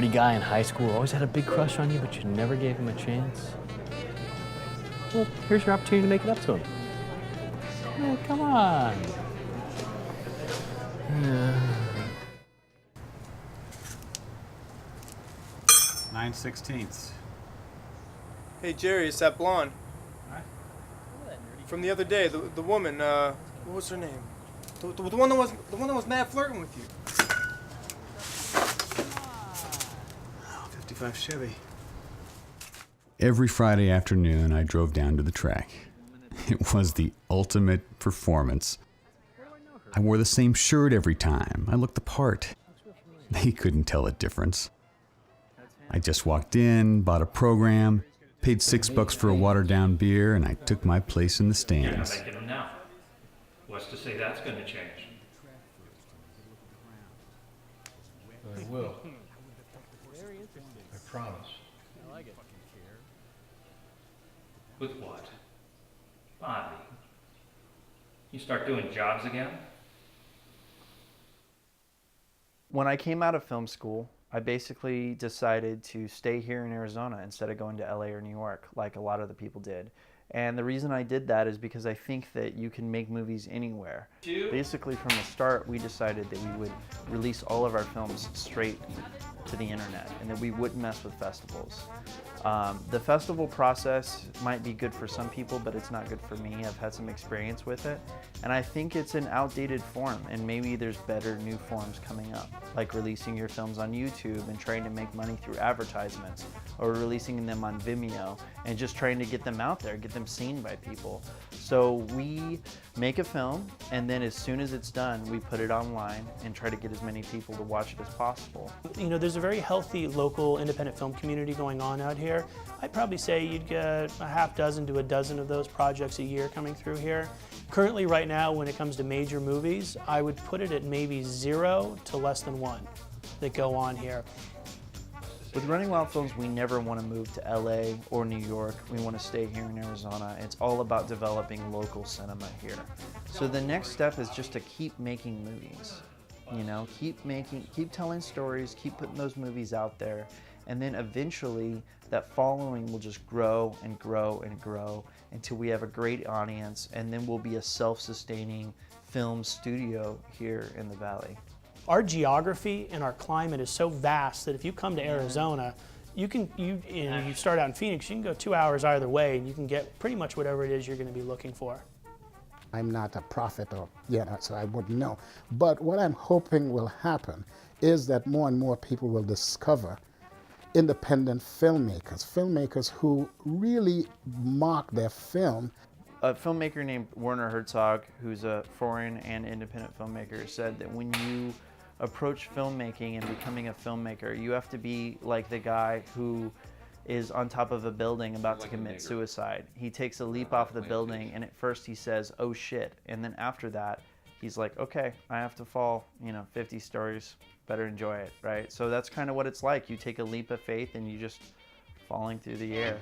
nerdy guy in high school who always had a big crush on you, but you never gave him a chance? Well, here's your opportunity to make it up to him. Oh, come on. 9/16. Hey Jerry, it's that blonde. Hi. From the other day, the woman, what was her name? The one that was mad flirting with you. 55 Chevy. Every Friday afternoon, I drove down to the track. It was the ultimate performance. I wore the same shirt every time. I looked the part. They couldn't tell the difference. I just walked in, bought a program, paid $6 for a watered-down beer, and I took my place in the stands. You're not making them now. What's to say that's going to change? I will. I promise. With what? Bobby, you start doing jobs again? When I came out of film school, I basically decided to stay here in Arizona instead of going to LA or New York like a lot of the people did. And the reason I did that is because I think that you can make movies anywhere. Basically from the start, we decided that we would release all of our films straight to the internet and that we wouldn't mess with festivals. The festival process might be good for some people, but it's not good for me. I've had some experience with it, and I think it's an outdated form, and maybe there's better new forms coming up, like releasing your films on YouTube and trying to make money through advertisements, or releasing them on Vimeo and just trying to get them out there, get them seen by people. So we make a film, and then as soon as it's done, we put it online and try to get as many people to watch it as possible. You know, there's a very healthy local independent film community going on out here. I'd probably say you'd get a half dozen to a dozen of those projects a year coming through here. Currently, right now, when it comes to major movies, I would put it at maybe 0 to less than 1 that go on here. With Running Wild Films, we never want to move to LA or New York. We want to stay here in Arizona. It's all about developing local cinema here. So the next step is just to keep making movies. You know, keep telling stories, keep putting those movies out there, and then eventually that following will just grow and grow and grow until we have a great audience, and then we'll be a self-sustaining film studio here in the Valley. Our geography and our climate is so vast that if you come to Arizona, you start out in Phoenix, you can go 2 hours either way and you can get pretty much whatever it is you're going to be looking for. I'm not a prophet so I wouldn't know. But what I'm hoping will happen is that more and more people will discover independent filmmakers who really mark their film. A filmmaker named Werner Herzog, who's a foreign and independent filmmaker, said that when you approach filmmaking and becoming a filmmaker, you have to be like the guy who is on top of a building about to commit suicide. He takes a leap off the building, and at first he says, "Oh shit," and then after that, he's like, "Okay, I have to fall, 50 stories, better enjoy it," right? So that's kind of what it's like. You take a leap of faith and you just falling through the air.